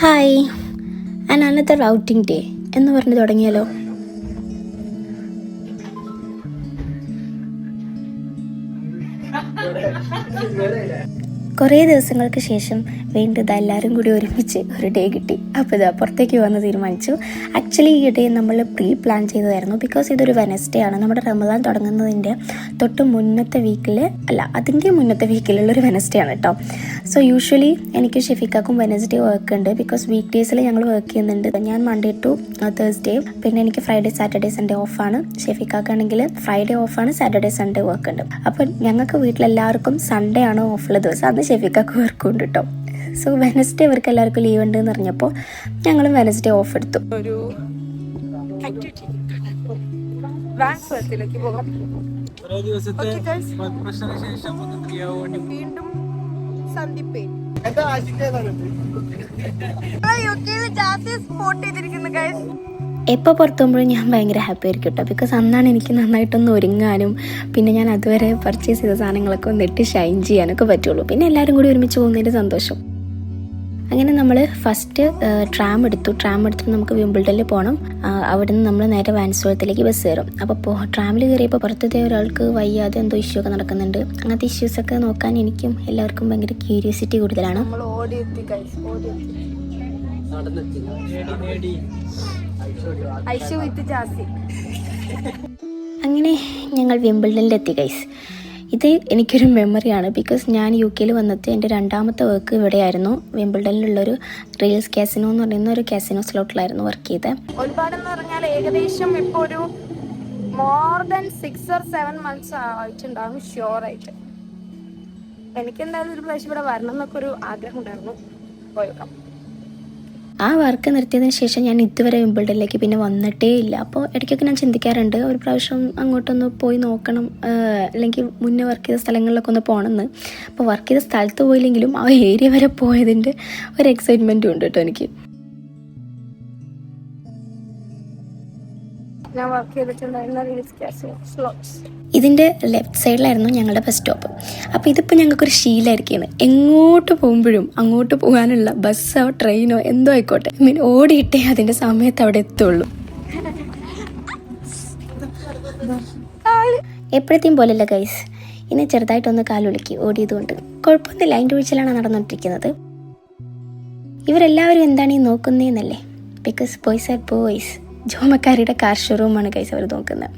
Hi and another outing day എന്ന് പറഞ്ഞ് തുടങ്ങിയാലോ? കുറേ ദിവസങ്ങൾക്ക് ശേഷം വീണ്ടും ഇതെല്ലാവരും കൂടി ഒരുമിച്ച് ഒരു ഡേ കിട്ടി. അപ്പോൾ ഇതാ പുറത്തേക്ക് വന്ന് തീരുമാനിച്ചു. ആക്ച്വലി ഈ ഡേ നമ്മൾ പ്രീ പ്ലാൻ ചെയ്തതായിരുന്നു. ബിക്കോസ് ഇതൊരു വെനസ്ഡേ ആണ്. നമ്മുടെ റമദാൻ തുടങ്ങുന്നതിൻ്റെ തൊട്ട് മുന്നത്തെ വീക്കിൽ അതിൻ്റെ മുന്നത്തെ വീക്കിലുള്ളൊരു വെനസ്ഡേ ആണ് കേട്ടോ. സോ യൂഷ്വലി എനിക്ക് ഷെഫിക്കാക്കും വെനസ്ഡേ വർക്ക് ഉണ്ട്. ബിക്കോസ് വീക്ക് ഡേയ്സിൽ ഞങ്ങൾ വർക്ക് ചെയ്യുന്നുണ്ട്. ഞാൻ മൺഡേ ടു തേഴ്സ്ഡേ, പിന്നെ എനിക്ക് ഫ്രൈഡേ സാറ്റർഡേ സൺഡേ ഓഫാണ്. ഷെഫിക്കാക്കാണെങ്കിൽ ഫ്രൈഡേ ഓഫാണ്, സാറ്റർഡേ സൺഡേ വർക്ക് ഉണ്ട്. അപ്പോൾ ഞങ്ങൾക്ക് വീട്ടിലെല്ലാവർക്കും സൺഡേ ആണ് ഓഫുള്ള ദിവസം. അന്ന് ഷെഫിക്കാക്ക് വർക്ക് ഉണ്ട് കേട്ടോ. സോ വെനസ്ഡേ ഇവർക്ക് എല്ലാവർക്കും ലീവ് ഉണ്ട് എന്ന് പറഞ്ഞപ്പോൾ ഞങ്ങളും വെനസ്ഡേ ഓഫ് എടുത്തു. ഒരു വാൻസ്വർത്തിലേക്ക് പോകാം. വീണ്ടും സന്ദിപ്പേൻ സ്പോട്ട് ചെയ്തിരിക്കുന്നു ഗൈസ്. എപ്പോൾ പുറത്തു പോകുമ്പോഴും ഞാൻ ഭയങ്കര ഹാപ്പി ആയിരിക്കും കേട്ടോ. ബിക്കോസ് അന്നാണ് എനിക്ക് നന്നായിട്ടൊന്ന് ഒരുങ്ങാനും പിന്നെ ഞാൻ അതുവരെ പർച്ചേസ് ചെയ്ത സാധനങ്ങളൊക്കെ ഒന്ന് ഇട്ട് ഷൈൻ ചെയ്യാനൊക്കെ പറ്റുള്ളൂ. പിന്നെ എല്ലാവരും കൂടി ഒരുമിച്ച് പോകുന്നതിൻ്റെ സന്തോഷം. അങ്ങനെ നമ്മൾ ഫസ്റ്റ് ട്രാം എടുത്തിട്ട് നമുക്ക് വിംബിൾഡണിൽ പോകണം. അവിടെ നിന്ന് നമ്മൾ നേരെ വാൻസ്വർത്തിലേക്ക് ബസ് കയറും. അപ്പോൾ ട്രാമിൽ കയറിയപ്പോൾ പുറത്തത്തെ ഒരാൾക്ക് വയ്യാതെ എന്തോ ഇഷ്യൂ ഒക്കെ നടക്കുന്നുണ്ട്. അങ്ങനത്തെ ഇഷ്യൂസൊക്കെ നോക്കാൻ എനിക്കും എല്ലാവർക്കും ഭയങ്കര ക്യൂരിയോസിറ്റി കൂടുതലാണ്. അങ്ങനെ ഞങ്ങൾ വിംബിൾഡണിലെത്തി ഗൈസ്. ഇത് എനിക്കൊരു മെമ്മറിയാണ്. ബിക്കോസ് ഞാൻ UK വന്നത് എൻ്റെ രണ്ടാമത്തെ വർക്ക് ഇവിടെയായിരുന്നു. വിംബിൾഡണിലുള്ളൊരു റീൽസ് കാസിനോ എന്ന് പറയുന്ന ഒരു കാസിനോ സ്ലോട്ടിലായിരുന്നു വർക്ക് ചെയ്തത്. ഒരുപാടെന്ന് പറഞ്ഞാൽ ഏകദേശം ഇപ്പോൾ ഒരു മോർ ദാൻ 6 or 7 months ആയിട്ടുണ്ടാകും ഷുവറായിട്ട്. എനിക്ക് എന്തായാലും ഒരു പ്രാവശ്യം ഇവിടെ വരണം എന്നൊക്കെ ഒരു ആഗ്രഹം ഉണ്ടായിരുന്നു. പോയേക്കാം. ആ വർക്ക് നിർത്തിയതിന് ശേഷം ഞാൻ ഇതുവരെ വിംബിൾഡണിലേക്ക് പിന്നെ വന്നിട്ടേ ഇല്ല. അപ്പോൾ ഇടയ്ക്കൊക്കെ ഞാൻ ചിന്തിക്കാറുണ്ട് ഒരു പ്രാവശ്യം അങ്ങോട്ടൊന്ന് പോയി നോക്കണം, അല്ലെങ്കിൽ മുന്നേ വർക്ക് ചെയ്ത സ്ഥലങ്ങളിലൊക്കെ ഒന്ന് പോകണമെന്ന്. അപ്പോൾ വർക്ക് ചെയ്ത സ്ഥലത്ത് പോയില്ലെങ്കിലും ആ ഏരിയ വരെ പോയതിൻ്റെ ഒരു എക്സൈറ്റ്മെൻറ്റും ഉണ്ട് കേട്ടോ എനിക്ക്. ഞാൻ വർക്ക് ചെയ്തിട്ടുണ്ടായിരുന്ന റീൽസ് കാസിനോ സ്ലോട്ട്സ്. ഇതിൻ്റെ ലെഫ്റ്റ് സൈഡിലായിരുന്നു ഞങ്ങളുടെ ബസ് സ്റ്റോപ്പ്. അപ്പോൾ ഇതിപ്പോൾ ഞങ്ങൾക്കൊരു ശീലമായിരിക്കുകയാണ്. എങ്ങോട്ട് പോകുമ്പോഴും അങ്ങോട്ട് പോകാനുള്ള ബസ്സോ ട്രെയിനോ എന്തോ ആയിക്കോട്ടെ, ഓടിയിട്ടേ അതിൻ്റെ സമയത്ത് അവിടെ എത്തുള്ളൂ. എപ്പോഴത്തെയും പോലെയല്ല ഗൈസ്, ഇനി ചെറുതായിട്ടൊന്ന് കാലുളുക്കി ഓടിയതുകൊണ്ട് കുഴപ്പമൊന്നുമില്ല. അതിൻ്റെ ഒഴിച്ചിലാണ് നടന്നുകൊണ്ടിരിക്കുന്നത്. ഇവരെല്ലാവരും എന്താണ് ഈ നോക്കുന്നതെന്നല്ലേ? Because boys are boys. ജോമക്കാരിയുടെ കാർ ഷോറൂമാണ് ഗൈസ് അവർ നോക്കുന്നത്.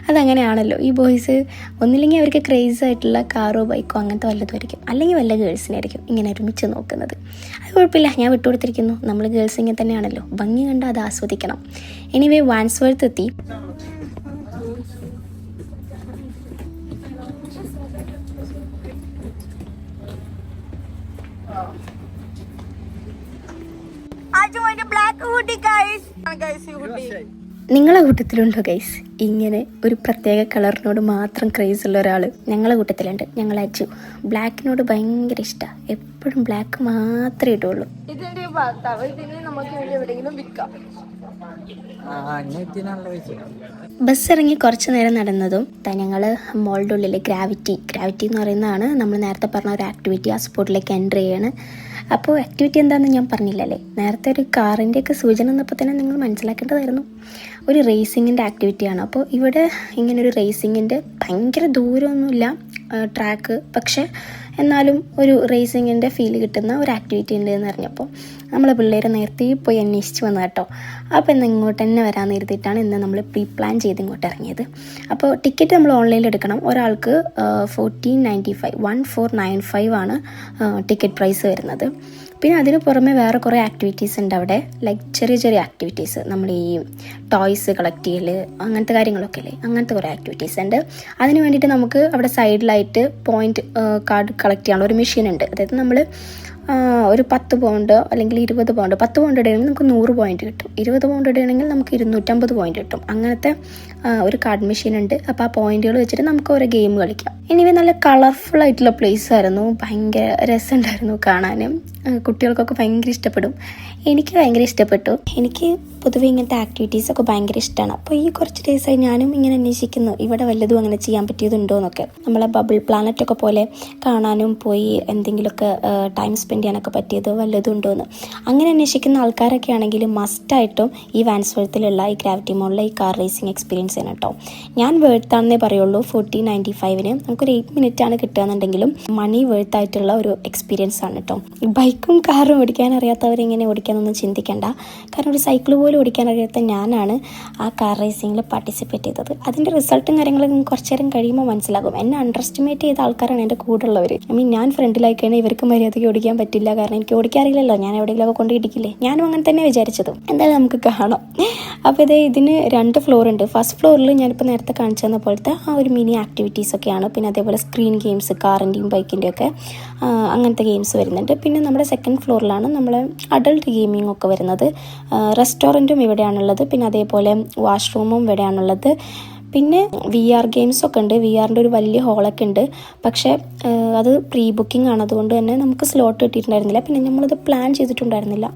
അതങ്ങനെയാണല്ലോ. ഈ ബോയ്സ് ഒന്നില്ലെങ്കിൽ അവർക്ക് ക്രേസ് ആയിട്ടുള്ള കാറോ ബൈക്കോ അങ്ങനത്തെ വല്ലതുമായിരിക്കും, അല്ലെങ്കിൽ വല്ല ഗേൾസിനായിരിക്കും ഇങ്ങനെ ഒരുമിച്ച് നോക്കുന്നത്. അത് കുഴപ്പമില്ല, ഞാൻ വിട്ടുകൊടുത്തിരിക്കുന്നു. നമ്മൾ ഗേൾസ് ഇങ്ങനെ തന്നെയാണല്ലോ, ഭംഗി കണ്ട് അത് ആസ്വദിക്കണം. എനിവേ വാൻസ്വർത്ത് എത്തി. നിങ്ങളെ കൂട്ടത്തിലുണ്ടോ ഗൈസ് ഇങ്ങനെ ഒരു പ്രത്യേക കളറിനോട് മാത്രം ക്രേസ് ഉള്ള ഒരാൾ? ഞങ്ങളെ കൂട്ടത്തിലുണ്ട്. ഞങ്ങൾ അച്ചു ബ്ലാക്കിനോട് ഭയങ്കര ഇഷ്ടമാണ്. എപ്പോഴും ബ്ലാക്ക് മാത്രമേ ഇടുള്ളൂ. ഇതിന്റെ ഭർത്താവ് ഇതിന് നമുക്ക് എവിടെയെങ്കിലും വിൽക്കാം. ബസ് ഇറങ്ങി കുറച്ച് നേരം നടന്നതും ഞങ്ങൾ മോളുടെ ഉള്ളിൽ ഗ്രാവിറ്റി എന്ന് പറയുന്നതാണ് നമ്മൾ നേരത്തെ പറഞ്ഞ ഒരു ആക്ടിവിറ്റി. ആ സ്പോട്ടിലേക്ക് എൻ്റർ ചെയ്യാണ്. അപ്പോൾ ആക്ടിവിറ്റി എന്താണെന്ന് ഞാൻ പറഞ്ഞില്ലല്ലേ, നേരത്തെ ഒരു കാറിൻ്റെയൊക്കെ സൂചന വന്നപ്പോൾ തന്നെ നിങ്ങൾ മനസ്സിലാക്കേണ്ടതായിരുന്നു. ഒരു റേസിങ്ങിൻ്റെ ആക്ടിവിറ്റിയാണ്. അപ്പോൾ ഇവിടെ ഇങ്ങനൊരു റേസിങ്ങിൻ്റെ ഭയങ്കര ദൂരമൊന്നുമില്ല ട്രാക്ക്, പക്ഷേ എന്നാലും ഒരു റേസിങ്ങിൻ്റെ ഫീൽ കിട്ടുന്ന ഒരു ആക്ടിവിറ്റി ഉണ്ട് എന്ന് അറിഞ്ഞപ്പോൾ നമ്മളെ പിള്ളേരെ നേരത്തെ പോയി അന്വേഷിച്ച് വന്നു കേട്ടോ. അപ്പോൾ ഇന്ന് ഇങ്ങോട്ട് തന്നെ വരാമെന്ന് കരുതിയിട്ടാണ് ഇന്ന് നമ്മൾ പ്രീ പ്ലാൻ ചെയ്ത് ഇങ്ങോട്ട് ഇറങ്ങിയത്. അപ്പോൾ ടിക്കറ്റ് നമ്മൾ ഓൺലൈനിൽ എടുക്കണം. ഒരാൾക്ക് 1495 ആണ് ടിക്കറ്റ് പ്രൈസ് വരുന്നത്. പിന്നെ അതിന് പുറമെ വേറെ കുറേ ആക്ടിവിറ്റീസ് ഉണ്ട് അവിടെ. ലൈക്ക് ചെറിയ ആക്ടിവിറ്റീസ്, നമ്മൾ ഈ ടോയ്സ് കളക്ട് ചെയ്യൽ അങ്ങനത്തെ കാര്യങ്ങളൊക്കെ അല്ലേ, അങ്ങനത്തെ കുറേ ആക്ടിവിറ്റീസ് ഉണ്ട്. അതിന് വേണ്ടിയിട്ട് നമുക്ക് അവിടെ സൈഡിലായിട്ട് പോയിന്റ് കാർഡ് കളക്ട് ചെയ്യാനുള്ള ഒരു മെഷീൻ ഉണ്ട്. അതായത് നമ്മൾ ഒരു 10 പൗണ്ട് അല്ലെങ്കിൽ 20 പൗണ്ട്, 10 പൗണ്ട് ഇടുകയാണെങ്കിൽ നമുക്ക് 100 പോയിന്റ് കിട്ടും. 20 പൗണ്ട് ഇടുകയാണെങ്കിൽ നമുക്ക് 250 പോയിന്റ് കിട്ടും. അങ്ങനത്തെ ഒരു കാർഡ് മെഷീൻ ഉണ്ട്. അപ്പോൾ ആ പോയിന്റുകൾ വെച്ചിട്ട് നമുക്ക് ഓരോ ഗെയിം കളിക്കാം. എനിവേ നല്ല കളർഫുൾ ആയിട്ടുള്ള പ്ലേസ് ആയിരുന്നു, ഭയങ്കര രസമുണ്ടായിരുന്നു കാണാനും. കുട്ടികൾക്കൊക്കെ ഭയങ്കര ഇഷ്ടപ്പെടും, എനിക്ക് ഭയങ്കര ഇഷ്ടപ്പെട്ടു. എനിക്ക് പൊതുവെ ഇങ്ങനത്തെ ആക്ടിവിറ്റീസൊക്കെ ഭയങ്കര ഇഷ്ടമാണ്. അപ്പോൾ ഈ കുറച്ച് ഡേയ്സായി ഞാനും ഇങ്ങനെ അന്വേഷിക്കുന്നു ഇവിടെ വല്ലതും അങ്ങനെ ചെയ്യാൻ പറ്റിയതുണ്ടോ എന്നൊക്കെ. നമ്മളെ ബബിൾ പ്ലാനറ്റൊക്കെ പോലെ കാണാനും പോയി എന്തെങ്കിലുമൊക്കെ ടൈം സ്പെൻഡ് ചെയ്യാനൊക്കെ പറ്റിയത് വല്ലതും ഉണ്ടോ എന്ന് അങ്ങനെ അന്വേഷിക്കുന്ന ആൾക്കാരൊക്കെ ആണെങ്കിൽ മസ്റ്റായിട്ടും ഈ വാൻസ്വർത്തിലുള്ള ഈ ഗ്രാവിറ്റി മോളിലെ ഈ കാർ റേസിംഗ് എക്സ്പീരിയൻസ് ചെയ്യണം കേട്ടോ. ഞാൻ വേർത്താണെന്നേ പറയുള്ളൂ. 1495 നമുക്കൊരു 8 മിനിറ്റാണ് കിട്ടുകയെന്നുണ്ടെങ്കിലും മണി വേർത്തായിട്ടുള്ള ഒരു എക്സ്പീരിയൻസ് ആണ് കേട്ടോ. ബൈക്കും കാറും ഓടിക്കാൻ അറിയാത്തവരിങ്ങനെ ഓടിക്കാനൊന്നും ചിന്തിക്കേണ്ട. കാരണം ഒരു സൈക്കിൾ പോലും ഓടിക്കാൻ അറിയാത്ത ഞാനാണ് ആ കാർ റേസിങ്ങിൽ പാർട്ടിസിപ്പേറ്റ് ചെയ്തത്. അതിൻ്റെ റിസൾട്ടും കാര്യങ്ങളും കുറച്ചു നേരം കഴിയുമ്പോൾ മനസ്സിലാകും. എന്നെ അണ്ടർ എസ്റ്റിമേറ്റ് ചെയ്ത ആൾക്കാരാണ് എൻ്റെ കൂടെ ഉള്ളവർ. ഞാൻ ഫ്രണ്ടിലായി കഴിഞ്ഞാൽ ഇവർക്ക് മര്യാദയ്ക്ക് ഓടിക്കാൻ പറ്റില്ല, കാരണം എനിക്ക് ഓടിക്കാറില്ലല്ലോ, ഞാൻ എവിടെയെങ്കിലുമൊക്കെ കൊണ്ട് ഇടിക്കില്ലേ. ഞാനും അങ്ങനെ തന്നെ വിചാരിച്ചതും. എന്തായാലും നമുക്ക് കാണാം. അപ്പോൾ ഇതിന് 2 ഫ്ലോർ ഉണ്ട്. ഫസ്റ്റ് ഫ്ലോറിൽ ഞാനിപ്പോൾ നേരത്തെ കാണിച്ചു തന്ന പോലത്തെ ആ ഒരു മിനി ആക്ടിവിറ്റീസൊക്കെയാണ്. പിന്നെ അതേപോലെ സ്ക്രീൻ ഗെയിംസ്, കാറിൻ്റെയും ബൈക്കിൻ്റെയും ഒക്കെ അങ്ങനത്തെ ഗെയിംസ് വരുന്നുണ്ട്. പിന്നെ നമ്മുടെ സെക്കൻഡ് ഫ്ലോറിലാണ് നമ്മൾ അഡൾട്ട് ഗെയിമിംഗ് ഒക്കെ വരുന്നത്. റെസ്റ്റോറൻറ്റും ഇവിടെയാണുള്ളത്. പിന്നെ അതേപോലെ വാഷ്റൂമും ഇവിടെയാണുള്ളത്. പിന്നെ VR ഗെയിംസൊക്കെ ഉണ്ട്. VRൻ്റെ ഒരു വലിയ ഹോളൊക്കെ ഉണ്ട്. പക്ഷേ അത് പ്രീ ബുക്കിംഗ് ആണ്, അതുകൊണ്ട് തന്നെ നമുക്ക് സ്ലോട്ട് കിട്ടിയിട്ടുണ്ടായിരുന്നില്ല. പിന്നെ നമ്മളത് പ്ലാൻ ചെയ്തിട്ടുണ്ടായിരുന്നില്ല.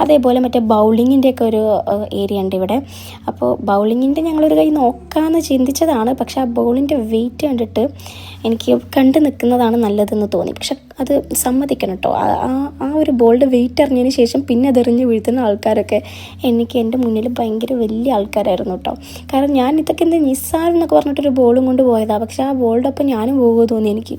അതേപോലെ മറ്റേ ബൗളിങ്ങിൻ്റെ ഒക്കെ ഒരു ഏരിയ ഉണ്ട് ഇവിടെ. അപ്പോൾ ബൗളിങ്ങിൻ്റെ ഞങ്ങളൊരു കൈ നോക്കാമെന്ന് ചിന്തിച്ചതാണ്. പക്ഷെ ആ ബോളിൻ്റെ വെയിറ്റ് കണ്ടിട്ട് എനിക്ക് കണ്ടു നിൽക്കുന്നതാണ് നല്ലതെന്ന് തോന്നി. പക്ഷെ അത് സമ്മതിക്കണം കേട്ടോ. ആ ഒരു ബോളിൻ്റെ വെയിറ്റ് അറിഞ്ഞതിന് ശേഷം പിന്നെ അതെറിഞ്ഞ് വീഴ്ത്തുന്ന ആൾക്കാരൊക്കെ എൻ്റെ മുന്നിൽ ഭയങ്കര വലിയ ആൾക്കാരായിരുന്നു കേട്ടോ. കാരണം ഞാൻ ഇതൊക്കെ എന്താ നിസ്സാരെന്നൊക്കെ പറഞ്ഞിട്ടൊരു ബോളും കൊണ്ട് പോയതാണ്. പക്ഷെ ആ ബോളിൻ്റെ ഒപ്പം ഞാനും പോകുമോ തോന്നി എനിക്ക്.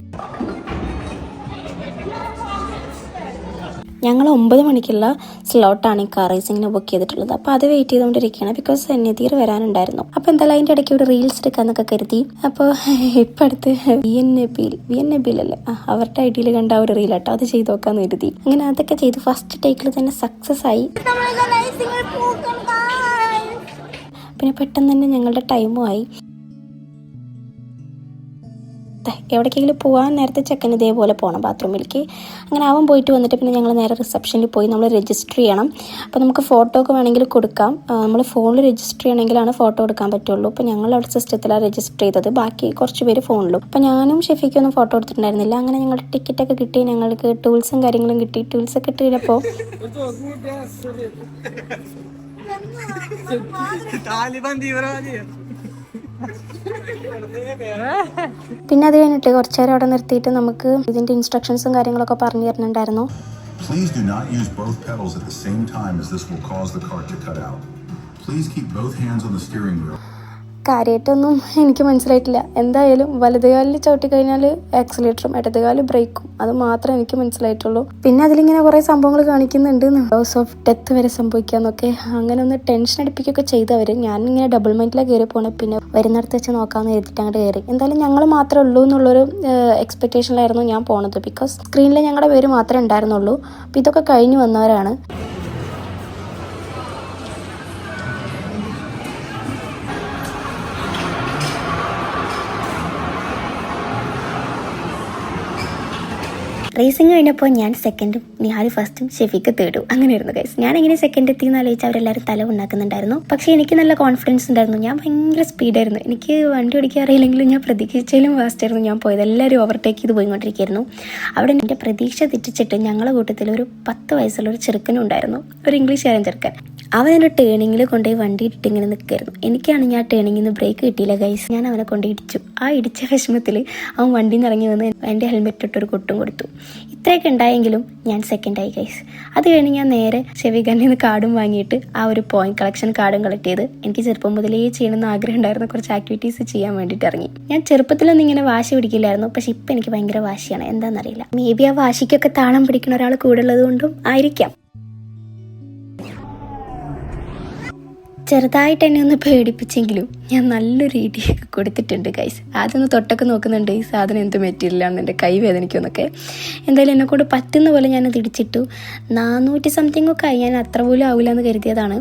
ഞങ്ങൾ 9 മണിക്കുള്ള സ്ലോട്ടാണ് ഈ കാർ റേസിങ്ങിന് ബുക്ക് ചെയ്തിട്ടുള്ളത്. അപ്പോൾ അത് വെയിറ്റ് ചെയ്തുകൊണ്ടിരിക്കുകയാണ്. ബിക്കോസ് നദീർ വരാനുണ്ടായിരുന്നു. അപ്പോൾ എന്തായാലും അതിൻ്റെ ഇടയ്ക്ക് ഇവിടെ റീൽസ് എടുക്കാന്നൊക്കെ കരുതി. അപ്പോൾ ഇപ്പം അടുത്ത് VN അല്ലേ അവരുടെ ഐഡിയയിൽ കണ്ട ഒരു റീൽ കേട്ടോ, അത് ചെയ്ത് നോക്കാമെന്ന് കരുതി. അങ്ങനെ അതൊക്കെ ചെയ്തു. ഫസ്റ്റ് ടേക്കിൽ തന്നെ സക്സസ് ആയി. പിന്നെ പെട്ടെന്ന് തന്നെ ഞങ്ങളുടെ ടൈമും ആയി. എവിടേക്കെങ്കിലും പോകാൻ നേരത്തെ ചെക്കൻ ഇതേപോലെ പോകണം ബാത്റൂമിലേക്ക്. അങ്ങനെ അവൻ പോയിട്ട് വന്നിട്ട് പിന്നെ ഞങ്ങൾ നേരെ റിസപ്ഷനിൽ പോയി നമ്മൾ രജിസ്റ്റർ ചെയ്യണം. അപ്പോൾ നമുക്ക് ഫോട്ടോ ഒക്കെ വേണമെങ്കിൽ കൊടുക്കാം. നമ്മൾ ഫോണിൽ രജിസ്റ്റർ ചെയ്യണമെങ്കിലാണ് ഫോട്ടോ എടുക്കാൻ പറ്റുള്ളൂ. അപ്പോൾ ഞങ്ങൾ അവിടെ സിസ്റ്റത്തിലാണ് രജിസ്റ്റർ ചെയ്തത്, ബാക്കി കുറച്ച് പേര് ഫോണിലും. അപ്പോൾ ഞാനും ഷെഫിക്കൊന്നും ഫോട്ടോ എടുത്തിട്ടുണ്ടായിരുന്നില്ല. അങ്ങനെ ഞങ്ങളുടെ ടിക്കറ്റൊക്കെ കിട്ടി, ഞങ്ങൾക്ക് ടൂൾസും കാര്യങ്ങളും കിട്ടി. ടൂൾസൊക്കെ കിട്ടിയപ്പോൾ പിന്നെ അത് കഴിഞ്ഞിട്ട് കുറച്ചു നേരം അവിടെ നിർത്തിയിട്ട് നമുക്ക് ഇതിന്റെ ഇൻസ്ട്രക്ഷൻസും കാര്യങ്ങളൊക്കെ പറഞ്ഞു തരുന്നുണ്ടായിരുന്നു. Please do not use both pedals at the same time as this will cause the cart to cut out. Please keep both hands on the steering wheel. കാര്യമായിട്ടൊന്നും എനിക്ക് മനസ്സിലായിട്ടില്ല. എന്തായാലും വലതുകാലിൽ ചവിട്ടി കഴിഞ്ഞാൽ ആക്സിലേറ്ററും ഇടതുകാലിൽ ബ്രേക്കും, അത് മാത്രമേ എനിക്ക് മനസ്സിലായിട്ടുള്ളൂ. പിന്നെ അതിലിങ്ങനെ കുറേ സംഭവങ്ങൾ കാണിക്കുന്നുണ്ട്, ഡോസ് ഓഫ് ഡെത്ത് വരെ സംഭവിക്കാന്നൊക്കെ. അങ്ങനെ ഒന്ന് ടെൻഷൻ അടിപ്പിക്കുകയൊക്കെ ചെയ്തവർ. ഞാനിങ്ങനെ ഡബിൾ മൈൻഡിലാണ് കയറി പോകണം. പിന്നെ വരുന്നിടത്ത് വെച്ച് നോക്കാമെന്ന് എഴുതിയിട്ട് അങ്ങോട്ട് കയറി. എന്തായാലും ഞങ്ങൾ മാത്രമേ ഉള്ളൂ എന്നുള്ളൊരു എക്സ്പെക്റ്റേഷനിലായിരുന്നു ഞാൻ പോണത്. ബിക്കോസ് സ്ക്രീനിൽ ഞങ്ങളുടെ പേര് മാത്രമേ ഉണ്ടായിരുന്നുള്ളൂ. അപ്പോൾ ഇതൊക്കെ കഴിഞ്ഞ് വന്നവരാണ്. റേസിംഗ് കഴിഞ്ഞപ്പോൾ ഞാൻ സെക്കൻഡും നിഹാൽ ഫസ്റ്റും ഷെഫിക്ക് തേർഡും അങ്ങനെയായിരുന്നു ഗൈസ്. ഞാൻ എങ്ങനെ സെക്കൻഡ് എത്തിയെന്ന് ആലോചിച്ച് അവരെല്ലാവരും തല ഉണ്ടാക്കുന്നുണ്ടായിരുന്നു. പക്ഷേ എനിക്ക് നല്ല കോൺഫിഡൻസ് ഉണ്ടായിരുന്നു. ഞാൻ ഭയങ്കര സ്പീഡായിരുന്നു. എനിക്ക് വണ്ടി ഓടിക്കാൻ അറിയില്ലെങ്കിലും ഞാൻ പ്രതീക്ഷിച്ചാലും ഫാസ്റ്റായിരുന്നു ഞാൻ പോയത്. എല്ലാവരും ഓവർടേക്ക് ചെയ്ത് പോയിക്കൊണ്ടിരിക്കുകയായിരുന്നു. അവിടെ എൻ്റെ പ്രതീക്ഷ തെറ്റിച്ചിട്ട് ഞങ്ങളുടെ കൂട്ടത്തിൽ ഒരു 10 വയസ്സുള്ള ഒരു ചെറുക്കനും ഉണ്ടായിരുന്നു, ഒരു ഇംഗ്ലീഷുകാരൻ ചെറുക്കൻ. അവനൊരു ടേണിങ്ങിൽ കൊണ്ടുപോയി വണ്ടി ഇട്ടിട്ട് ഇങ്ങനെ നിൽക്കായിരുന്നു. എനിക്കാണെങ്കിൽ ആ ടേണിങ്ങിൽ നിന്ന് ബ്രേക്ക് കിട്ടിയില്ല ഗൈസ്. ഞാൻ അവനെ കൊണ്ട് ഇടിച്ചു. ആ ഇടിച്ച വിഷമത്തിൽ അവൻ വണ്ടിയിൽ നിന്ന് ഇറങ്ങി വന്ന് എൻ്റെ ഹെൽമെറ്റ് ഇട്ടൊരു കൊട്ടും കൊടുത്തു. ഇത്രയൊക്കെ ഉണ്ടായെങ്കിലും ഞാൻ സെക്കൻഡായി ഗൈസ്. അത് കഴിഞ്ഞ് ഞാൻ നേരെ ഷെഫിഖാനിൽ നിന്ന് കാർഡും വാങ്ങിയിട്ട് ആ ഒരു പോയിന്റ് കളക്ഷൻ കാർഡും കളക്ട് ചെയ്ത് എനിക്ക് ചെറുപ്പം മുതലേ ചെയ്യണമെന്ന് ആഗ്രഹം ഉണ്ടായിരുന്ന കുറച്ച് ആക്ടിവിറ്റീസ് ചെയ്യാൻ വേണ്ടിയിട്ട് ഇറങ്ങി. ഞാൻ ചെറുപ്പത്തിലൊന്നും ഇങ്ങനെ വാശി പിടിക്കില്ലായിരുന്നു, പക്ഷെ ഇപ്പം എനിക്ക് ഭയങ്കര വാശിയാണ്. എന്താണെന്നറിയില്ല, മേ ബി ആ വാശിക്കൊക്കെ താളം പിടിക്കുന്ന ഒരാൾ കൂടെ ഉള്ളത് കൊണ്ടും ആയിരിക്കാം. ചെറുതായിട്ട് എന്നെ ഒന്ന് പേടിപ്പിച്ചെങ്കിലും ഞാൻ നല്ലൊരു ഇടിയൊക്കെ കൊടുത്തിട്ടുണ്ട് ഗൈസ്. ആദ്യമൊന്ന് തൊട്ടൊക്കെ നോക്കുന്നുണ്ട് ഈ സാധനം എന്ത് മെറ്റീരിയലാണെന്ന്, എൻ്റെ കൈ വേദനിക്കുമെന്നൊക്കെ. എന്തായാലും എന്നെക്കൊണ്ട് പറ്റുന്ന പോലെ ഞാനത് ഇടിച്ചിട്ടു. 400 സംതിങ് ഒക്കെ ആയി. ഞാൻ അത്ര പോലും ആവില്ല എന്ന് കരുതിയതാണ്.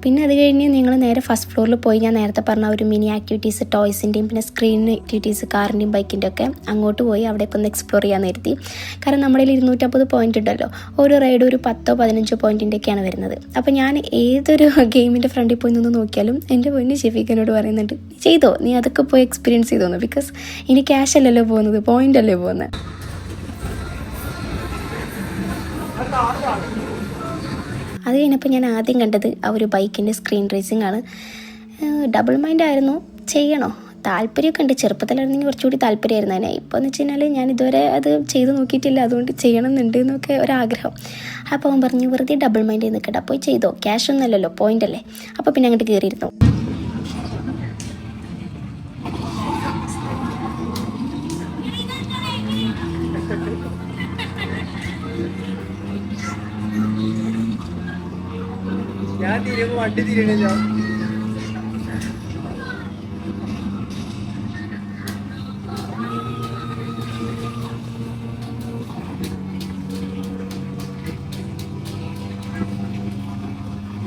പിന്നെ അത് കഴിഞ്ഞ് നിങ്ങൾ നേരെ ഫസ്റ്റ് ഫ്ലോറിൽ പോയി ഞാൻ നേരത്തെ പറഞ്ഞ ഒരു മിനി ആക്ടിവിറ്റീസ് ടോയ്സിൻ്റെയും പിന്നെ സ്ക്രീൻ ആക്ടിവിറ്റീസ് കാറിൻ്റെയും ബൈക്കിൻ്റെ ഒക്കെ അങ്ങോട്ട് പോയി അവിടെയൊക്കെ ഒന്ന് എക്സ്പ്ലോർ ചെയ്യാൻ നിർത്തി. കാരണം നമ്മുടെ 250 പോയിൻ്റ് ഉണ്ടല്ലോ, ഓരോ റൈഡ് ഒരു 10-15 പോയിൻറ്റിൻ്റെയൊക്കെയാണ് വരുന്നത്. അപ്പോൾ ഞാൻ ഏതൊരു ഗെയിമിൻ്റെ ഫ്രണ്ടിൽ പോയി നിന്ന് നോക്കിയാലും എൻ്റെ പൊന്ന് ഷെഫീഖിനോട് പറയുന്നുണ്ട്, ചെയ്തോ, നീ അതൊക്കെ പോയി എക്സ്പീരിയൻസ് ചെയ്തോന്നു. ബിക്കോസ് ഇനി ക്യാഷ് അല്ലല്ലോ പോകുന്നത്, പോയിൻ്റ് അല്ലേ പോകുന്നത്. അത് കഴിഞ്ഞപ്പോൾ ഞാൻ ആദ്യം കണ്ടത് ആ ഒരു ബൈക്കിൻ്റെ സ്ക്രീൻ റേസിംഗ് ആണ്. ഡബിൾ മൈൻഡ് ആയിരുന്നു, ചെയ്യണോ, താല്പര്യമൊക്കെ ഉണ്ട്. ചെറുപ്പത്തിലായിരുന്നെങ്കിൽ കുറച്ചുകൂടി താല്പര്യമായിരുന്നു അതിനെ. ഇപ്പോൾ എന്ന് വെച്ച് കഴിഞ്ഞാൽ ഞാൻ ഇതുവരെ അത് ചെയ്ത് നോക്കിയിട്ടില്ല, അതുകൊണ്ട് ചെയ്യണം എന്നുണ്ട് എന്നൊക്കെ ഒരാഗ്രഹം. അപ്പോൾ അവൻ പറഞ്ഞു, വെറുതെ ഡബിൾ മൈൻഡ് നിൽക്കട്ടെ, പോയി ചെയ്തോ, ക്യാഷ് ഒന്നുമല്ലല്ലോ, പോയിൻ്റ് അല്ലേ. അപ്പോൾ പിന്നെ അങ്ങോട്ട് കയറിയിരുന്നു. ഞാൻ തിരിയുമ്പോ വണ്ടി തിരിയണില്ല.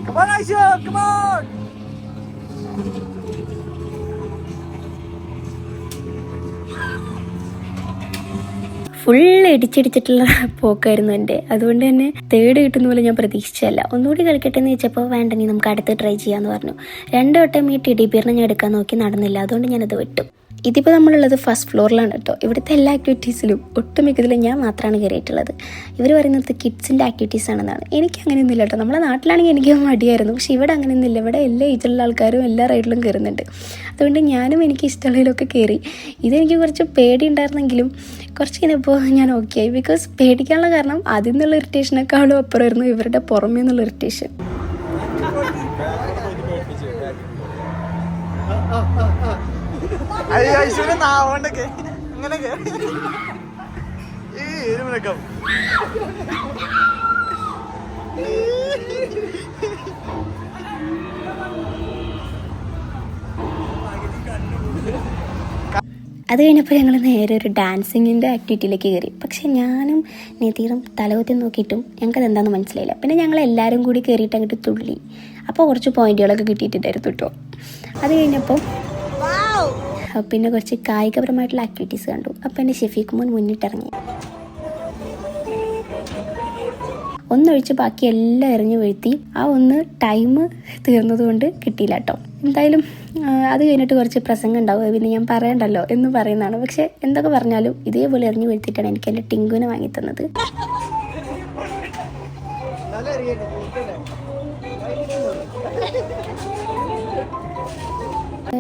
Come on, Aisha, come on. Full ഇടിച്ചിടിച്ചിട്ടുള്ള പോക്കായിരുന്നു എൻ്റെ. അതുകൊണ്ട് തന്നെ തേർഡ് കിട്ടുന്ന പോലെ ഞാൻ പ്രതീക്ഷിച്ചല്ല. ഒന്നുകൂടി കളിക്കട്ടെ എന്ന് വെച്ചപ്പോൾ വേണ്ട, നീ നമുക്ക് അടുത്ത് ട്രൈ ചെയ്യാമെന്ന് പറഞ്ഞു. 2 വട്ടം ഈ ടെഡി ബിയറിനെ ഞാൻ എടുക്കാൻ നോക്കി, നടന്നില്ല. അതുകൊണ്ട് ഞാനത് വിട്ടു. ഇതിപ്പോൾ നമ്മളുള്ളത് ഫസ്റ്റ് ഫ്ലോറിലാണ് കേട്ടോ. ഇവിടുത്തെ എല്ലാ ആക്ടിവിറ്റീസിലും ഒട്ടുമിക്കതിലും ഞാൻ മാത്രമാണ് കയറിയിട്ടുള്ളത്. ഇവർ പറയുന്നത് കിഡ്സിൻ്റെ ആക്ടിവിറ്റീസ് ആണെന്നാണ്. എനിക്ക് അങ്ങനെയൊന്നുമില്ല കേട്ടോ. നമ്മുടെ നാട്ടിലാണെങ്കിൽ എനിക്ക് മടിയായിരുന്നു, പക്ഷേ ഇവിടെ അങ്ങനെയൊന്നുമില്ല. ഇവിടെ എല്ലാ ഏജിലുള്ള ആൾക്കാരും എല്ലാ റൈഡിലും കയറുന്നുണ്ട്. അതുകൊണ്ട് ഞാനും എനിക്ക് ഇഷ്ടമുള്ളതിലൊക്കെ കയറി. ഇതെനിക്ക് കുറച്ച് പേടി ഉണ്ടായിരുന്നെങ്കിലും കുറച്ച് കഴിഞ്ഞപ്പോൾ ഞാൻ ഓക്കെ ആയി. ബിക്കോസ് പേടിക്കാനുള്ള കാരണം അതിൽ നിന്നുള്ള ഇറിറ്റേഷനേക്കാളും അപ്പുറമായിരുന്നു ഇവരുടെ പുറമേ നിന്നുള്ള ഇറിറ്റേഷൻ. നാവണ്ടൊക്കെ ഇങ്ങനൊക്കെ ഇരുമലക്കം. അത് കഴിഞ്ഞപ്പോൾ ഞങ്ങൾ നേരെ ഒരു ഡാൻസിങ്ങിൻ്റെ ആക്ടിവിറ്റിയിലേക്ക് കയറി. പക്ഷേ ഞാനും നെതീറും തലകുത്തി നോക്കിയിട്ടും ഞങ്ങൾക്കത് എന്താണെന്ന് മനസ്സിലായില്ല. പിന്നെ ഞങ്ങളെല്ലാവരും കൂടി കയറിയിട്ട് അങ്ങോട്ട് തുള്ളി. അപ്പോൾ കുറച്ച് പോയിന്റുകളൊക്കെ കിട്ടിയിട്ടുണ്ടായിരുന്നു കേട്ടോ. അത് കഴിഞ്ഞപ്പോൾ പിന്നെ കുറച്ച് കായികപരമായിട്ടുള്ള ആക്ടിവിറ്റീസ് കണ്ടു. അപ്പോൾ എൻ്റെ ഷെഫീഖ് മോൻ മുന്നിട്ടിറങ്ങി. ഒന്നൊഴിച്ച് ബാക്കി എല്ലാം എറിഞ്ഞു വീഴ്ത്തി. ആ ഒന്ന് ടൈം തീർന്നതുകൊണ്ട് കിട്ടിയില്ല കേട്ടോ. എന്തായാലും അത് കഴിഞ്ഞിട്ട് കുറച്ച് പ്രസംഗം ഉണ്ടാവും, പിന്നെ ഞാൻ പറയണ്ടല്ലോ എന്ന് പറയുന്നതാണ്. പക്ഷേ എന്തൊക്കെ പറഞ്ഞാലും ഇതേപോലെ എറിഞ്ഞു വീഴ്ത്തിയിട്ടാണ് എനിക്ക് എൻ്റെ ടിങ്കുവിനെ വാങ്ങിത്തന്നത്.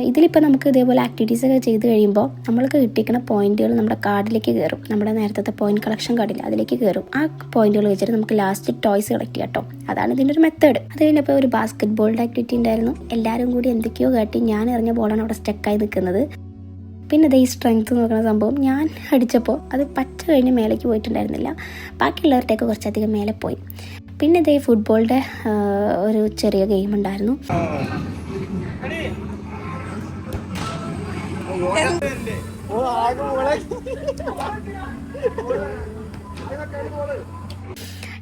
ഇതിലിപ്പോൾ നമുക്ക് ഇതേപോലെ ആക്ടിവിറ്റീസൊക്കെ ചെയ്ത് കഴിയുമ്പോൾ നമ്മൾക്ക് കിട്ടിക്കുന്ന പോയിന്റുകൾ നമ്മുടെ കാർഡിലേക്ക് കയറും. നമ്മുടെ നേരത്തെ പോയിന്റ് കളക്ഷൻ കാർഡിൽ അതിലേക്ക് കയറും. ആ പോയിന്റുകൾ വെച്ചിട്ട് നമുക്ക് ലാസ്റ്റ് ടോയ്സ് കളക്ട് ചെയ്യാം കേട്ടോ. അതാണ് ഇതിൻ്റെ ഒരു മെത്തേഡ്. അത് കഴിഞ്ഞപ്പോൾ ഒരു ബാസ്കറ്റ് ബോളിൻ്റെ ആക്ടിവിറ്റി ഉണ്ടായിരുന്നു. എല്ലാവരും കൂടി എന്തൊക്കെയോ കാട്ടി ഞാൻ എറിഞ്ഞ ബോളാണ് അവിടെ സ്റ്റക്കായി നിൽക്കുന്നത്. പിന്നെ അതേ ഈ സ്ട്രെങ്ത്ത് നോക്കുന്ന സംഭവം ഞാൻ അടിച്ചപ്പോൾ അത് പച്ച കഴിഞ്ഞ് മേലേക്ക് പോയിട്ടുണ്ടായിരുന്നില്ല. ബാക്കിയുള്ളവരുടെയൊക്കെ കുറച്ചധികം മേലെ പോയി. പിന്നെ ഇതേ ഫുട്ബോളിൻ്റെ ഒരു ചെറിയ ഗെയിം ഉണ്ടായിരുന്നു.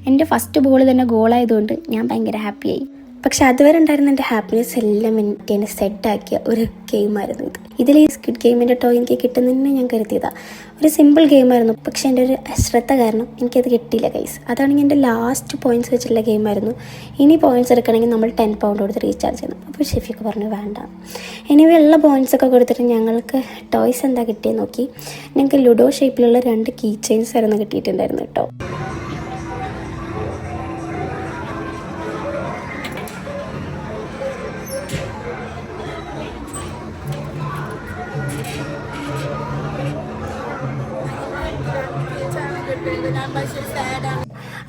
എൻ്റെ ഫസ്റ്റ് ബോൾ തന്നെ ഗോളായതുകൊണ്ട് ഞാൻ ഭയങ്കര ഹാപ്പിയായി. പക്ഷെ അതുവരെ ഉണ്ടായിരുന്ന എൻ്റെ ഹാപ്പിനെസ് എല്ലാം എനിക്ക് എന്നെ സെറ്റാക്കിയ ഒരു ഗെയിമായിരുന്നു ഇത്. ഇതിൽ ഈ സ്ക്വിഡ് ഗെയിമിൻ്റെ ടോയ് എനിക്ക് കിട്ടുന്നതിന് ഞാൻ കരുതിയതാണ്. ഒരു സിമ്പിൾ ഗെയിമായിരുന്നു, പക്ഷെ എൻ്റെ ഒരു അശ്രദ്ധ കാരണം എനിക്കത് കിട്ടിയില്ല ഗൈസ്. അതാണെങ്കിൽ എൻ്റെ ലാസ്റ്റ് പോയിൻറ്റ്സ് വെച്ചിട്ടുള്ള ഗെയിമായിരുന്നു. ഇനി പോയിൻറ്റ്സ് എടുക്കണമെങ്കിൽ നമ്മൾ 10 പൗണ്ട് കൊടുത്ത് റീചാർജ് ചെയ്യണം. അപ്പോൾ ഷെഫിക്ക് പറഞ്ഞു വേണ്ട. എനിവേ ഉള്ള പോയിൻറ്റ്സൊക്കെ കൊടുത്തിട്ട് ഞങ്ങൾക്ക് ടോയ്സ് എന്താ കിട്ടിയെന്ന് നോക്കി. ഞങ്ങൾക്ക് ലുഡോ ഷേപ്പിലുള്ള 2 കീ ചെയിൻസ് ആയിരുന്നു കിട്ടിയിട്ടുണ്ടായിരുന്നു കേട്ടോ.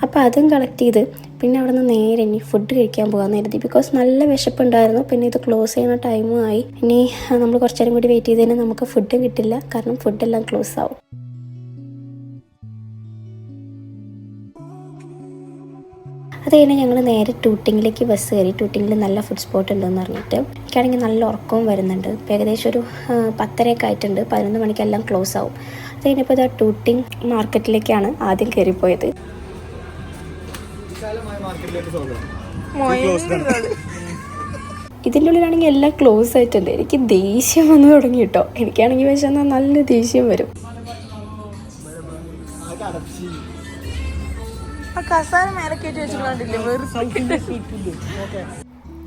അപ്പോൾ അതും കളക്ട് ചെയ്ത് പിന്നെ അവിടെ നിന്ന് നേരെ ഇനി ഫുഡ് കഴിക്കാൻ പോകാമെന്ന് കരുതി. ബിക്കോസ് നല്ല വിശപ്പുണ്ടായിരുന്നു. പിന്നെ ഇത് ക്ലോസ് ചെയ്യുന്ന ടൈമും ആയി. ഇനി നമ്മൾ കുറച്ച് നേരം കൂടി വെയിറ്റ് ചെയ്തതിന് നമുക്ക് ഫുഡ് കിട്ടില്ല, കാരണം ഫുഡെല്ലാം ക്ലോസ് ആവും. അത് കഴിഞ്ഞ് ഞങ്ങൾ നേരെ ടൂട്ടിങ്ങിലേക്ക് ബസ് കയറി. ടൂട്ടിങ്ങിൽ നല്ല ഫുഡ് സ്പോട്ട് ഉണ്ടെന്ന് പറഞ്ഞിട്ട് എനിക്കാണെങ്കിൽ നല്ല ഉറക്കവും വരുന്നുണ്ട്. ഏകദേശം ഒരു 10:30 ആയിട്ടുണ്ട്. 11 മണിക്കെല്ലാം ക്ലോസ് ആവും. അത് കഴിഞ്ഞപ്പോൾ ഇതാ ടൂട്ടിങ് മാർക്കറ്റിലേക്കാണ് ആദ്യം കയറിപ്പോയത്. ഇതിൻ്റെ ഉള്ളിലാണെങ്കിൽ എല്ലാം ക്ലോസ് ആയിട്ടുണ്ട്. എനിക്ക് ദേഷ്യം വന്നു തുടങ്ങി കേട്ടോ. എനിക്കാണെങ്കിൽ വിശന്നാൽ നല്ല ദേഷ്യം വരും.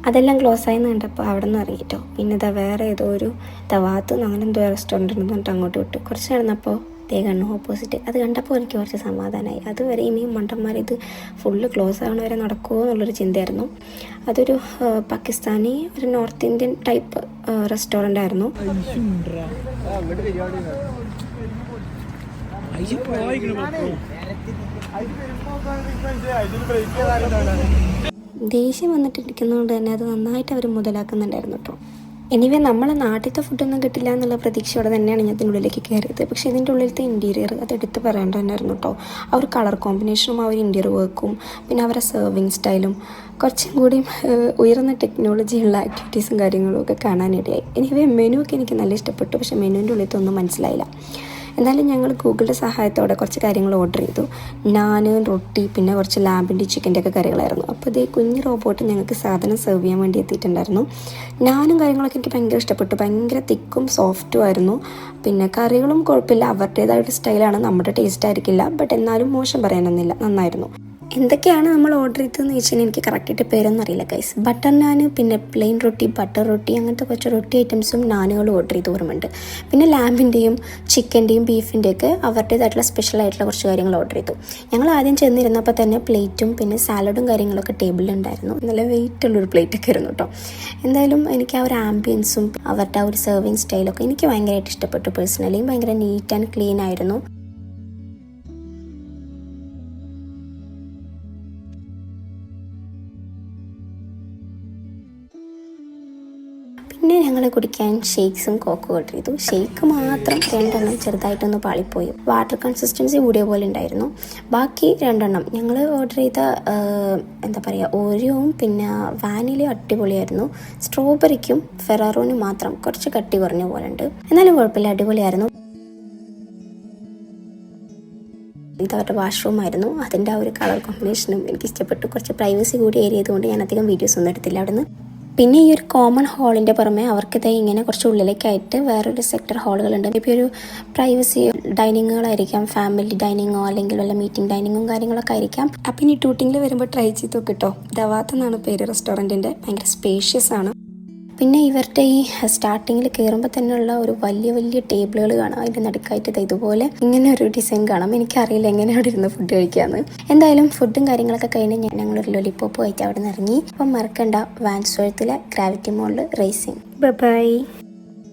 അതെല്ലാം ക്ലോസ് ആയെന്ന് കണ്ടപ്പോൾ അവിടെ നിന്ന് ഇറങ്ങിട്ടോ. പിന്നെ ഇതാ വേറെ ഏതോ ഒരു തവാത്ത് അങ്ങനെ എന്തോ റെസ്റ്റോറൻറ്റ് ഉണ്ടെന്ന് പറഞ്ഞിട്ട് അങ്ങോട്ട് വിട്ടു. കുറച്ച് നടന്നപ്പോൾ ദേ കണ്ണു ഓപ്പോസിറ്റ്. അത് കണ്ടപ്പോൾ എനിക്ക് കുറച്ച് സമാധാനമായി. അതുവരെ ഇനിയും മണ്ടന്മാർ ഇത് ഫുള്ള് ക്ലോസ് ആവണ വരെ നടക്കുമോ എന്നുള്ളൊരു ചിന്തയായിരുന്നു. അതൊരു പാകിസ്ഥാനി ഒരു നോർത്ത് ഇന്ത്യൻ ടൈപ്പ് റെസ്റ്റോറൻ്റ് ആയിരുന്നു. ദേഷ്യം വന്നിട്ടിരിക്കുന്നതുകൊണ്ട് തന്നെ അത് നന്നായിട്ട് അവർ മുതലാക്കുന്നുണ്ടായിരുന്നു കേട്ടോ. എനിവേ നമ്മളെ നാട്ടിലത്തെ ഫുഡൊന്നും കിട്ടില്ല എന്നുള്ള പ്രതീക്ഷയോടെ തന്നെയാണ് ഞാൻ ഇതിനുള്ളിലേക്ക് കയറിയത്. പക്ഷേ ഇതിൻ്റെ ഉള്ളിലത്തെ ഇൻറ്റീരിയർ അത് എടുത്ത് പറയേണ്ട തന്നെയായിരുന്നു കേട്ടോ. ആ ഒരു കളർ കോമ്പിനേഷനും ആ ഒരു ഇൻറ്റീരിയർ വർക്കും പിന്നെ അവരുടെ സെർവിങ് സ്റ്റൈലും കുറച്ചും കൂടി ഉയർന്ന ടെക്നോളജിയുള്ള ആക്ടിവിറ്റീസും കാര്യങ്ങളും ഒക്കെ കാണാനിടയായി. എനിവേ മെനു ഒക്കെ എനിക്ക് നല്ല ഇഷ്ടപ്പെട്ടു. പക്ഷേ മെനുവിൻ്റെ ഉള്ളിലത്തെ ഒന്നും മനസ്സിലായില്ല. എന്നാലും ഞങ്ങൾ ഗൂഗിളിൻ്റെ സഹായത്തോടെ കുറച്ച് കാര്യങ്ങൾ ഓർഡർ ചെയ്തു. നാന്, റൊട്ടി, പിന്നെ കുറച്ച് ലാമ്പിൻ്റെ ചിക്കൻ്റെ ഒക്കെ കറികളായിരുന്നു. അപ്പോൾ ഇതേ കുഞ്ഞ് റോബോട്ട് ഞങ്ങൾക്ക് സാധനം സെർവ് ചെയ്യാൻ വേണ്ടി എത്തിയിട്ടുണ്ടായിരുന്നു. നാനും കാര്യങ്ങളൊക്കെ എനിക്ക് ഭയങ്കര ഇഷ്ടപ്പെട്ടു. ഭയങ്കര തിക്കും സോഫ്റ്റും ആയിരുന്നു. പിന്നെ കറികളും കുഴപ്പമില്ല, അവരുടേതായിട്ട് സ്റ്റൈലാണ്, നമ്മുടെ ടേസ്റ്റ് ആയിരിക്കില്ല. ബട്ട് എന്നാലും മോശം പറയാനൊന്നുമില്ല, നന്നായിരുന്നു. എന്തൊക്കെയാണ് നമ്മൾ ഓർഡർ ചെയ്തതെന്ന് ചോദിച്ചാൽ എനിക്ക് കറക്റ്റായിട്ട് പേരൊന്നും അറിയില്ല ഗൈസ്. ബട്ടർ നാന്, പിന്നെ പ്ലെയിൻ റൊട്ടി, ബട്ടർ റൊട്ടി, അങ്ങനത്തെ കുറച്ച് റൊട്ടി ഐറ്റംസും നാനുകളും ഓർഡർ ചെയ്ത് ഓർമ്മയുണ്ട്. പിന്നെ ലാമ്പിൻ്റെയും ചിക്കൻ്റെയും ബീഫിൻ്റെയൊക്കെ അവരുടേതായിട്ടുള്ള സ്പെഷ്യലായിട്ടുള്ള കുറച്ച് കാര്യങ്ങൾ ഓർഡർ ചെയ്തു. ഞങ്ങൾ ആദ്യം ചെന്നിരുന്നപ്പോൾ തന്നെ പ്ലേറ്റും പിന്നെ സാലഡും കാര്യങ്ങളൊക്കെ ടേബിളിലുണ്ടായിരുന്നു. നല്ല വെയിറ്റ് ഉള്ളൊരു പ്ലേറ്റൊക്കെ ആയിരുന്നു കേട്ടോ. എന്തായാലും എനിക്ക് ആ ഒരു ആംബിയൻസും അവരുടെ ആ ഒരു സെർവിങ് സ്റ്റൈലൊക്കെ എനിക്ക് ഭയങ്കരമായിട്ട് ഇഷ്ടപ്പെട്ടു. പേഴ്സണലി ഭയങ്കര നീറ്റ് ആൻഡ് ക്ലീൻ ആയിരുന്നു. പിന്നെ ഞങ്ങൾ കുടിക്കാൻ ഷേക്സും കോക്കും ഓർഡർ ചെയ്തു. ഷേക്ക് മാത്രം 2 എണ്ണം ചെറുതായിട്ടൊന്ന് പാളിപ്പോയി. വാട്ടർ കൺസിസ്റ്റൻസി കൂടിയ പോലെ ഉണ്ടായിരുന്നു. ബാക്കി 2 എണ്ണം ഞങ്ങൾ ഓർഡർ ചെയ്ത എന്താ പറയുക, ഓരിയോവും പിന്നെ വാനിലയും അടിപൊളിയായിരുന്നു. സ്ട്രോബെറിക്കും ഫെറാറോനും മാത്രം കുറച്ച് കട്ടി കുറഞ്ഞ പോലെ ഉണ്ട്. എന്നാലും കുഴപ്പമില്ല, അടിപൊളിയായിരുന്നു. ഇതവരുടെ വാഷ്റൂം ആയിരുന്നു. അതിൻ്റെ ആ ഒരു കളർ കോമ്പിനേഷനും എനിക്ക് ഇഷ്ടപ്പെട്ടു. കുറച്ച് പ്രൈവസി കൂടി ഏരിയ ആയതുകൊണ്ട് ഞാൻ അധികം വീഡിയോസ് ഒന്നും എടുത്തില്ല അവിടെ നിന്ന്. പിന്നെ ഈ ഒരു കോമൺ ഹാളിൻ്റെ പുറമെ അവർക്കിത് ഇങ്ങനെ കുറച്ച് ഉള്ളിലേക്കായിട്ട് വേറൊരു സെക്ടർ ഹാളുകളുണ്ട്. ഇപ്പോൾ ഒരു പ്രൈവസി ഡൈനിങ്ങുകളായിരിക്കാം, ഫാമിലി ഡൈനിങ്ങോ അല്ലെങ്കിൽ വല്ല മീറ്റിംഗ് ഡൈനിങ്ങും കാര്യങ്ങളൊക്കെ ആയിരിക്കാം. അപ്പം ഇനി ടൂട്ടിങ്ങിൽ വരുമ്പോൾ ട്രൈ ചെയ്ത് നോക്കിട്ടോ. ദവാത്ത് എന്നാണ് പേര് റെസ്റ്റോറൻറ്റിൻ്റെ. ഭയങ്കര സ്പേഷ്യസ് ആണ്. പിന്നെ ഇവരുടെ ഈ സ്റ്റാർട്ടിങ്ങിൽ കയറുമ്പോൾ തന്നെയുള്ള ഒരു വലിയ വലിയ ടേബിളുകൾ കാണാം. അതിൻ്റെ നടുക്കായിട്ട് ഇതുപോലെ ഇങ്ങനെ ഒരു ഡിസൈൻ കാണാം. എനിക്കറിയില്ല എങ്ങനെ അവിടെ ഇരുന്ന് ഫുഡ് കഴിക്കാമെന്ന്. എന്തായാലും ഫുഡും കാര്യങ്ങളൊക്കെ കഴിഞ്ഞ് ഞങ്ങളൊരു ലോലിപോപ്പ് കഴിച്ച് അവിടെ നിന്ന് ഇറങ്ങി. അപ്പം മറക്കണ്ട, വാൻസ്വർത്തിലെ ഗ്രാവിറ്റി മോളിൽ റേസിംഗ്. ബൈ.